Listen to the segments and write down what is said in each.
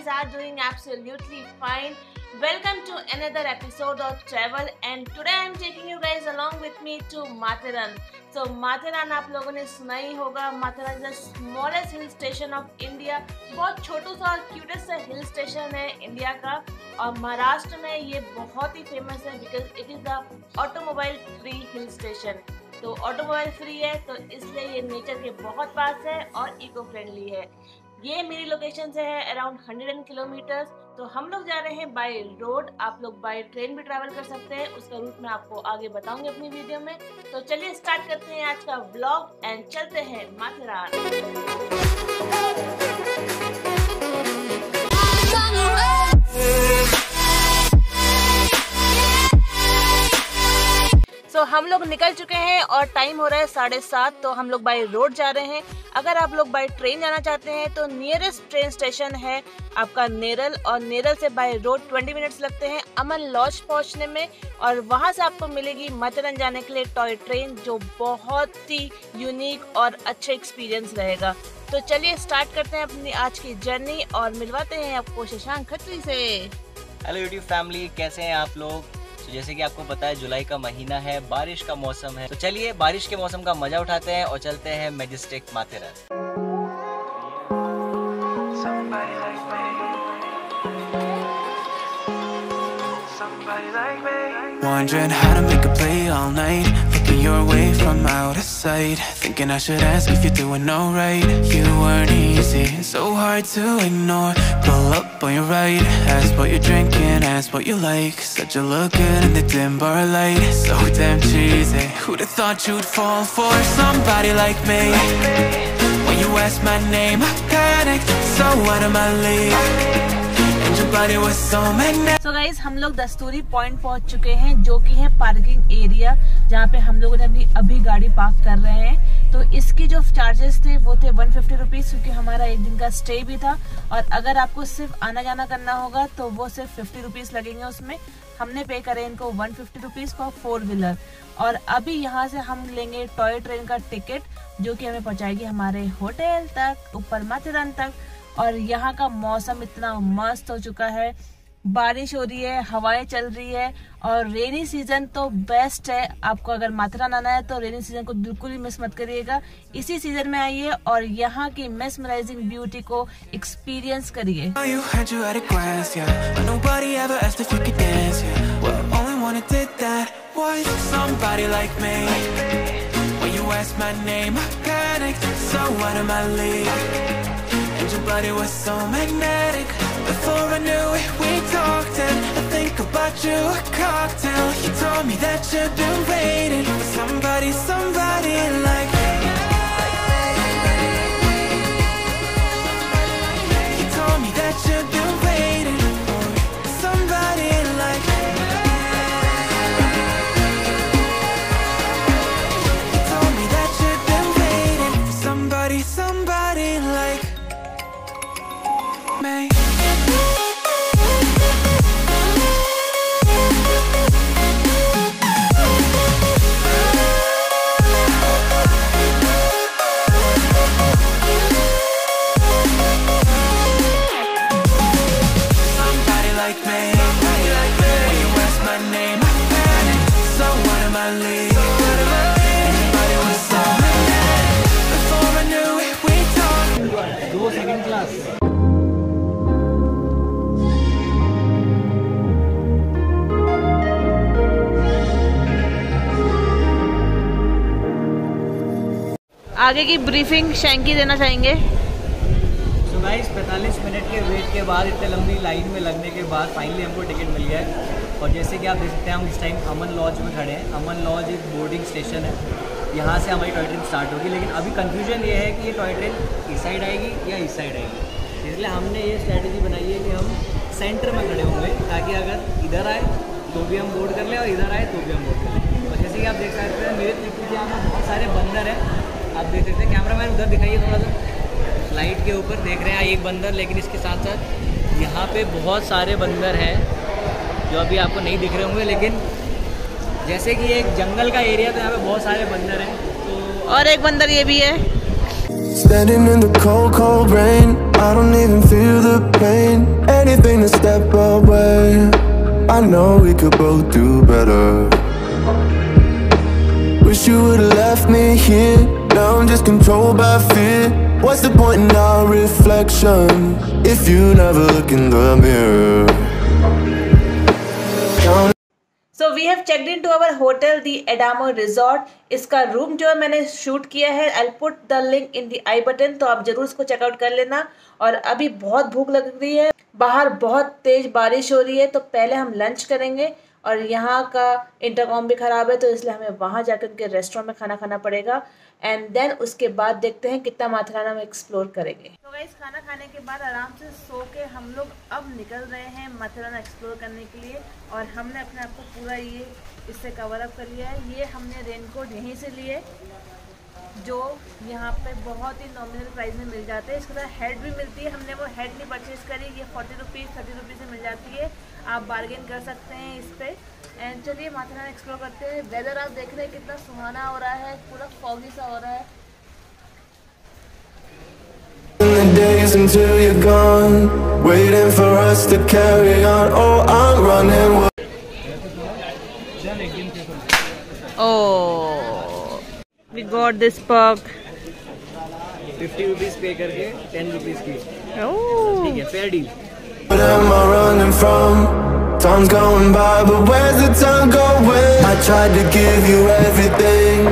guys are doing absolutely fine. Welcome to another episode of travel and today I am taking you guys along with me to Matheran. So Matheran आप लोगों ने सुना ही होगा. Matheran is the smallest hill station of India. बहुत छोटू सा और cutest सा hill station है इंडिया का और महाराष्ट्र में ये बहुत ही फेमस है because it is the automobile free hill station. तो ऑटोमोबाइल फ्री है तो इसलिए ये नेचर के बहुत पास है और इको फ्रेंडली है. ये मेरी लोकेशन से है अराउंड 100 किलोमीटर्स. तो हम लोग जा रहे हैं बाय रोड. आप लोग बाय ट्रेन भी ट्रैवल कर सकते हैं. उसका रूट मैं आपको आगे बताऊंगी अपनी वीडियो में. तो चलिए स्टार्ट करते हैं आज का व्लॉग एंड चलते हैं माथेरान. तो हम लोग निकल चुके हैं और टाइम हो रहा है 7:30. तो हम लोग बाय रोड जा रहे हैं. अगर आप लोग बाय ट्रेन जाना चाहते हैं तो नियरेस्ट ट्रेन स्टेशन है आपका नेरल और नेरल से बाय रोड 20 मिनट्स लगते हैं अमन लॉज पहुंचने में. और वहां से आपको मिलेगी माथेरान जाने के लिए टॉय ट्रेन जो बहुत ही यूनिक और अच्छा एक्सपीरियंस रहेगा. तो चलिए स्टार्ट करते हैं अपनी आज की जर्नी और मिलवाते हैं आपको शशांक खत्री से. हेलो यूट्यूब फैमिली, कैसे हैं आप लोग? तो जैसे कि आपको पता है जुलाई का महीना है, बारिश का मौसम है. तो चलिए बारिश के मौसम का मजा उठाते हैं और चलते हैं majestic Matheran. Wondering how to make a play all night, looking your way from out of sight, thinking I should ask if you're doing alright. You weren't easy, so hard to ignore. Pull up on your right, ask what you're drinking, ask what you like. Said you look good in the dim bar light, so damn cheesy. Who'd have thought you'd fall for somebody like me? When you asked my name, I panicked, so out of my league. So guys, हम लोग दस्तूरी point पहुंच चुके हैं जो कि है parking area जहाँ पे हम लोगों ने अभी गाड़ी पार्क कर रहे हैं. तो इसके जो चार्जेस थे वो थे 150 रुपीज़ क्योंकि हमारा एक दिन का स्टे भी था. और अगर आपको सिर्फ आना जाना करना होगा तो वो सिर्फ 50 रुपीज़ लगेंगे. उसमें हमने पे करे इनको 150 रुपीज़ फॉर 4 व्हीलर. और अभी यहाँ से हम लेंगे टॉय ट्रेन का टिकट जो कि हमें पहुँचाएगी हमारे होटल तक ऊपर माथेरान तक. और यहाँ का मौसम इतना मस्त हो चुका है, बारिश हो रही है, हवाएं चल रही है और रेनी सीजन तो बेस्ट है. आपको अगर माथेरान आना है तो रेनी सीजन को बिल्कुल ही मिस मत करिएगा. इसी सीजन में आइए और यहाँ की मेस्मराइजिंग ब्यूटी को एक्सपीरियंस करिए. Your body was so magnetic. Before I knew it, we talked and I think about you a cocktail. You told me that you've been waiting for somebody, somebody like me. You told me that you've been waiting for somebody like me. You told me that you've been waiting for somebody, somebody like me. आगे की briefing Shanky देना चाहेंगे. तो guys 45 minute के wait के बाद, इतने लंबी लाइन में लगने के बाद फाइनली हमको टिकट मिल गया है. और जैसे कि आप देख सकते हैं हम इस टाइम अमन लॉज में खड़े हैं. अमन लॉज एक बोर्डिंग स्टेशन है, यहाँ से हमारी टॉय ट्रेन स्टार्ट होगी. लेकिन अभी कन्फ्यूजन ये है कि ये टॉय ट्रेन इस साइड आएगी या इस साइड आएगी. इसलिए हमने ये स्ट्रैटेजी बनाई है कि हम सेंटर में खड़े होंगे ताकि अगर इधर आए तो भी हम बोर्ड कर लें और इधर आए तो भी हम बोर्ड कर लें. और जैसे कि आप देख सकते हैं मेरे पीछे यहाँ पर बहुत सारे बंदर हैं. आप देख सकते हैं, कैमरा मैन उधर दिखाइए थोड़ा सा. लाइट के ऊपर देख रहे हैं एक बंदर, लेकिन इसके साथ साथ यहाँ पे बहुत सारे बंदर हैं जो अभी आपको नहीं दिख रहे होंगे. लेकिन जैसे कि एक जंगल का एरिया तो यहाँ पे बहुत सारे बंदर हैं. तो और एक बंदर ये भी है. Standing in the cold, cold rain. I don't even feel the pain. Anything to step away. I know we could both do better. Wish you would've left me here. Now I'm just controlled by fear. What's the point in our reflection if you never look in the mirror? So we have checked into our hotel, the Adamo Resort. इसका room जो मैंने shoot किया है, I'll put the link in the I button, तो आप जरूर इसको checkout कर लेना। और अभी बहुत भूख लग रही है, बाहर बहुत तेज बारिश हो रही है, तो पहले हम लंच करेंगे। और यहाँ का इंटरकॉम भी ख़राब है, तो इसलिए हमें वहाँ जाकर उनके रेस्टोरेंट में खाना खाना पड़ेगा। एंड देन उसके बाद देखते हैं कितना माथेरान हम एक्सप्लोर करेंगे। तो गाइस, खाना खाने के बाद आराम से सो के हम लोग अब निकल रहे हैं माथेरान एक्सप्लोर करने के लिए। और हमने अपने आप को पूरा ये इससे कवर अप कर लिया है। ये हमने रेनकोट यहीं से लिए, जो यहाँ पे बहुत ही नॉमिनल प्राइस में मिल जाते हैं। इसके साथ हेड भी मिलती है, हमने वो हेड नहीं परचेज करी, ये 40 रुपीज़ 30 रुपीज़ से मिल जाती है, आप बार्गेन कर सकते हैं इस पर। एंड चलिए माथेरान एक्सप्लोर करते हैं। वेदर आप देख रहे हैं कितना सुहाना हो रहा है, पूरा फॉगी सा हो रहा है। The days until you're gone, waiting for us to carry on. Oh, I'm running. Oh, we got this perk. 50 rupees पे करके 10 रुपीज़ की। Oh, ठीक है, fair deal. What am I running from? Time's going by, but where's the time going? I tried to give you everything.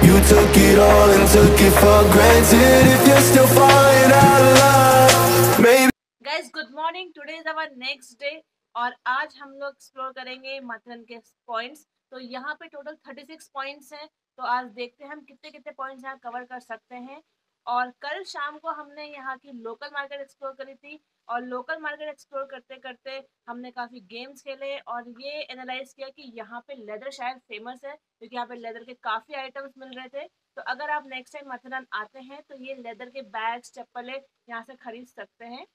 You took it all and took it for granted. If you're still falling out of love, maybe. guys, good morning. Today is our next day और आज हम लोग explore करेंगे माथेरान के points. तो यहाँ पे total 36 points हैं, तो आज देखते हैं हम कितने कितने पॉइंट्स यहाँ कवर कर सकते हैं। और कल शाम को हमने यहाँ की लोकल मार्केट एक्सप्लोर करी थी, और लोकल मार्केट एक्सप्लोर करते करते हमने काफ़ी गेम्स खेले और ये एनालाइज किया कि यहाँ पे लेदर शायद फेमस है, क्योंकि यहाँ पे लेदर के काफ़ी आइटम्स मिल रहे थे। तो अगर आप नेक्स्ट टाइम माथेरान आते हैं तो ये लेदर के बैग्स चप्पलें यहाँ से खरीद सकते हैं।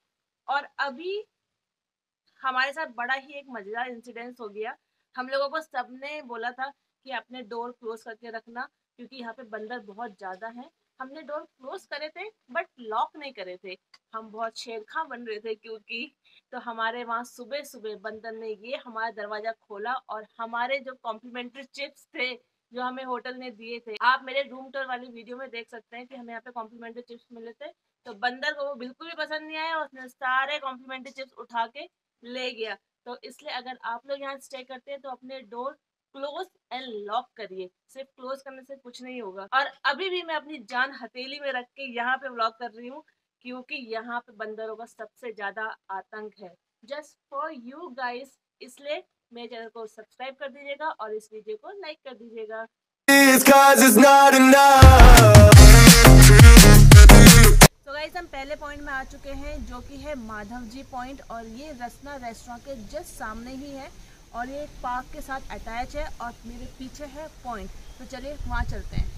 और अभी हमारे साथ बड़ा ही एक मज़ेदार इंसिडेंस हो गया। हम लोगों को सबने बोला था कि अपने डोर क्लोज करके रखना, क्योंकि यहाँ पे बंदर बहुत ज़्यादा हैं। हमने डोर क्लोज करे थे बट लॉक नहीं करे थे, हम बहुत शेरखां बन रहे थे क्योंकि। तो हमारे वहाँ सुबह सुबह बंदर ने ये हमारा दरवाज़ा खोला और हमारे जो कॉम्प्लीमेंट्री चिप्स थे जो हमें होटल ने दिए थे, आप मेरे रूम टूर वाली वीडियो में देख सकते हैं कि हमें यहाँ पे कॉम्प्लीमेंट्री चिप्स मिले थे। तो बंदर को वो बिल्कुल भी पसंद नहीं आया, उसने सारे कॉम्प्लीमेंट्री चिप्स उठा के ले गया। तो इसलिए अगर आप लोग यहाँ स्टे करते हैं तो अपने डोर क्लोज एंड लॉक करिए, सिर्फ क्लोज करने से कुछ नहीं होगा। और अभी भी मैं अपनी जान हथेली में रख के यहाँ पे व्लॉग कर रही हूँ, क्योंकि यहाँ पे बंदरों का सबसे ज्यादा आतंक है। जस्ट फॉर यू गाइस, इसलिए मेरे चैनल को सब्सक्राइब कर दीजिएगा और इस वीडियो को लाइक कर दीजिएगा। तो गाइस, हम पहले पॉइंट में आ चुके हैं जो कि है माधव जी पॉइंट, और ये रसना रेस्टोरेंट के जस्ट सामने ही है और ये एक पार्क के साथ अटैच है और मेरे पीछे है पॉइंट। तो चलिए वहाँ चलते हैं।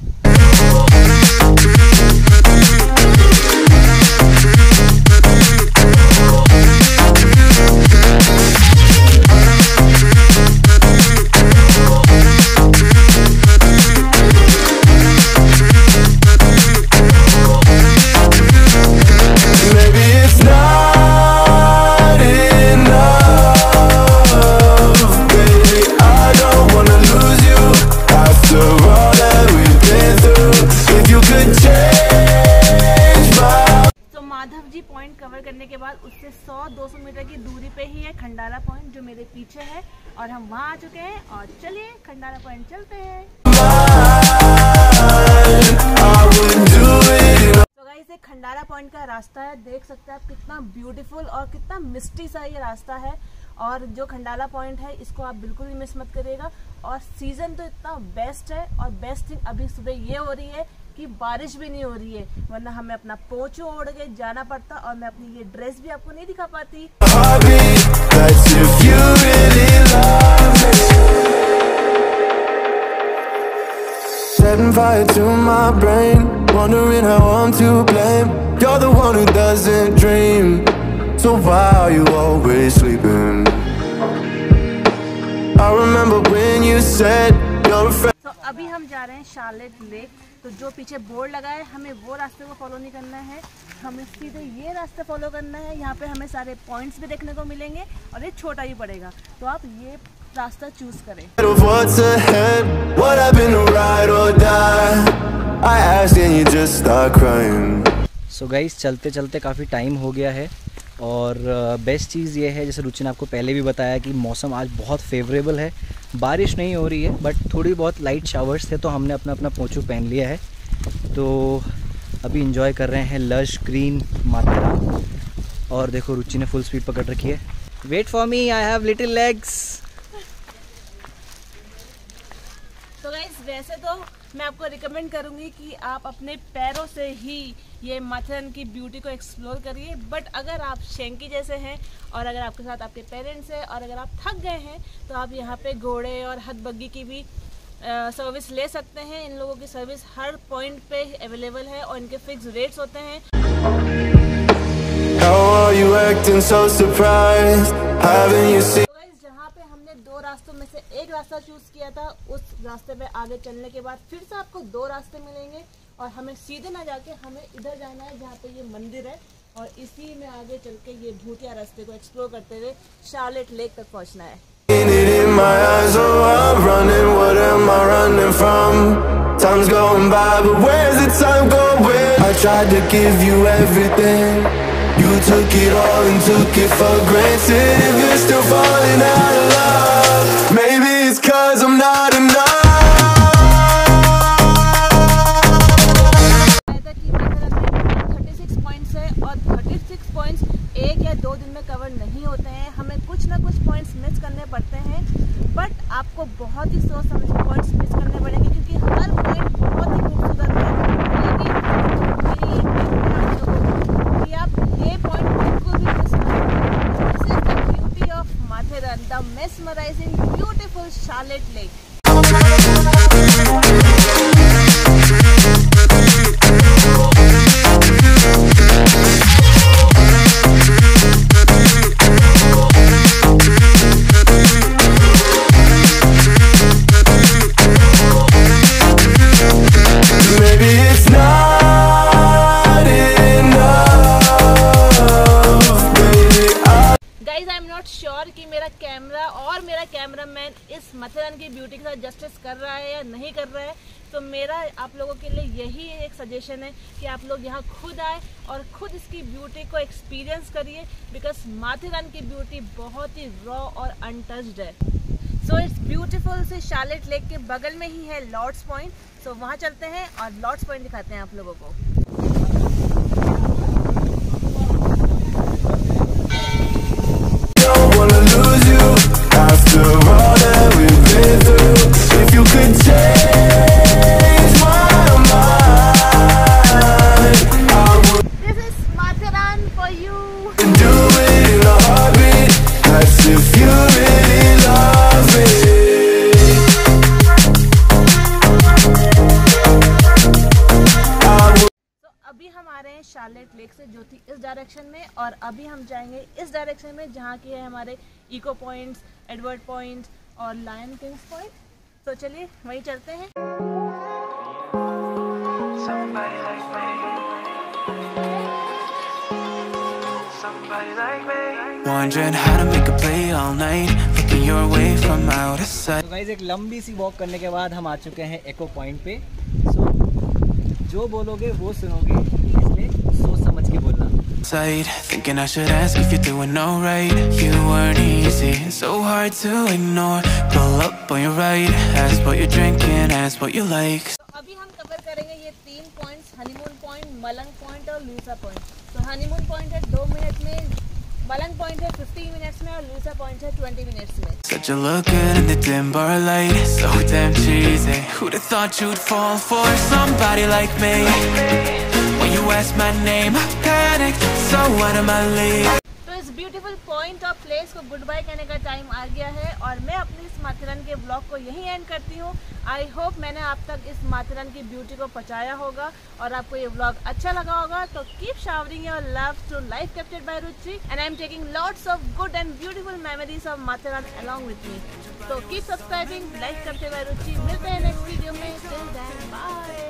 कवर करने के बाद उससे 100-200 मीटर की दूरी पे ही है खंडाला पॉइंट जो मेरे पीछे है, और हम वहाँ आ चुके हैं। और चलिए खंडाला पॉइंट चलते हैं। तो गाइस, एक खंडाला पॉइंट का रास्ता है, देख सकते हैं आप कितना ब्यूटीफुल और कितना मिस्टी सा ये रास्ता है। और जो खंडाला पॉइंट है इसको आप बिल्कुल भी मिस मत करिएगा। और सीजन तो इतना बेस्ट है, और बेस्ट थिंग अभी सुबह ये हो रही है कि बारिश भी नहीं हो रही है, वरना हमें अपना पोंचो ओढ़ के जाना पड़ता और मैं अपनी ये ड्रेस भी आपको नहीं दिखा पाती। Setting fire to my brain, wondering how I'm to blame. You're the one who doesn't dream, so why are you always sleeping? I remember when you said you're afraid. तो अभी हम हम जा रहे हैं शार्लेट लेक। तो जो पीछे बोर्ड लगा है हमें वो रास्ते को फॉलो नहीं करना है, हमें सीधे ये रास्ता फॉलो करना है। यहाँ पे हमें सारे पॉइंट्स भी देखने को मिलेंगे और ये छोटा ही पड़ेगा, तो आप ये रास्ता चूज करें। सो गाइस, चलते चलते काफ़ी टाइम हो गया है और बेस्ट चीज़ ये है, जैसे रुचि ने आपको पहले भी बताया कि मौसम आज बहुत फेवरेबल है। बारिश नहीं हो रही है बट थोड़ी बहुत लाइट शावर्स थे, तो हमने अपना अपना पोंचू पहन लिया है। तो अभी इंजॉय कर रहे हैं लश ग्रीन माथेरान। और देखो रुचि ने फुल स्पीड पकड़ रखी है। Wait for me, I have little legs. तो गाइस, वैसे तो मैं आपको रिकमेंड करूंगी कि आप अपने पैरों से ही ये माथेरान की ब्यूटी को एक्सप्लोर करिए, बट अगर आप शेंकी जैसे हैं और अगर आपके साथ आपके पेरेंट्स हैं और अगर आप थक गए हैं तो आप यहाँ पे घोड़े और हथबग्गी की भी सर्विस ले सकते हैं। इन लोगों की सर्विस हर पॉइंट पे अवेलेबल है और इनके फिक्स रेट्स होते हैं। जहाँ पे हमने दो रास्तों में से एक रास्ता चूज किया था, उस रास्ते पे आगे चलने के बाद फिर से आपको दो रास्ते मिलेंगे और हमें सीधे ना जाके हमें इधर जाना है जहाँ पे ये मंदिर है, और इसी में आगे चल के ये भूतिया रास्ते को एक्सप्लोर करते हुए शार्लेट लेक तक पहुँचना है। Time's going by, but where's the time going? I tried to give you everything, you took it all and took it for granted. If you're still falling out of love, maybe it's 'cause I'm not enough. कि माथेरान में 36 points है और 36 points एक या दो दिन में cover नहीं होते हैं, हमें कुछ ना कुछ पॉइंट्स मिस करने पड़ते हैं। बट आपको बहुत ही सोच समझ के पॉइंट्स मिस करने पड़ेंगे क्योंकि हर पॉइंट बहुत ही खूबसूरत है। कि आप ये पॉइंट बिल्कुल भी मिस ना करें। This is the beauty of Matheran, the mesmerising beautiful Charlotte lake. कि मेरा कैमरा और मेरा कैमरामैन इस माथेरान की ब्यूटी के साथ जस्टिस कर रहा है या नहीं कर रहा है, तो मेरा आप लोगों के लिए यही एक सजेशन है कि आप लोग यहाँ खुद आए और खुद इसकी ब्यूटी को एक्सपीरियंस करिए, बिकॉज माथेरान की ब्यूटी बहुत ही रॉ और अनटच्ड है। So it's beautiful. से शार्लेट लेक के बगल में ही है लॉर्ड्स पॉइंट, सो वहाँ चलते हैं और लॉर्ड्स पॉइंट दिखाते हैं आप लोगों को। After all that we've been through, if you could change my mind, I would. This is Matheran for you. Do it in a heartbeat. That's if you really love me. अभी हम आ रहे हैं Charlotte lake से, जो थी इस direction में, और अभी हम जाएंगे इस डायरेक्शन में जहाँ की है हमारे इको पॉइंट्स, एडवर्ड पॉइंट और लायन किंग्स पॉइंट। तो चलिए वहीं चलते हैं। Wondering how to make a play all night, looking your way from out of sight. तो गाइस, एक लंबी सी वॉक करने के बाद हम आ चुके हैं एको पॉइंट पे। सो जो बोलोगे वो सुनोगे, इसलिए सोच समझ के बोलना। Thinking I should ask if you're doing alright. You weren't easy, so hard to ignore. Pull up on your right, ask what you're drinking, ask what you like. तो अभी हम कवर करेंगे ये 3 पॉइंट्स, हनीमून पॉइंट, मलंग point और लूसा point. तो honeymoon point है 2 minute में, मलंग point है 15 मिनट्स में और लूसा पॉइंट है 20 मिनट्स में। Said you look good in the dim bar light, so damn cheesy. Who'd have thought you'd fall for somebody like me? When you asked my name, I panicked, so out of my league. तो इस beautiful point और place को good bye कहने का time आ गया है और मैं अपनी इस माथेरन के ब्लॉग को यहीं एंड करती हूँ। आई होप मैंने आप तक इस माथेरन की ब्यूटी को पहुँचाया होगा और आपको ये ब्लॉग अच्छा लगा होगा। तो keep showering your love to life captured by Ruchi and I am taking lots of good and beautiful memories of Matheran along with me. So keep subscribing, like करते बाय रुचि। मिलते हैं नेक्स्ट वीडियो में। Till then, bye.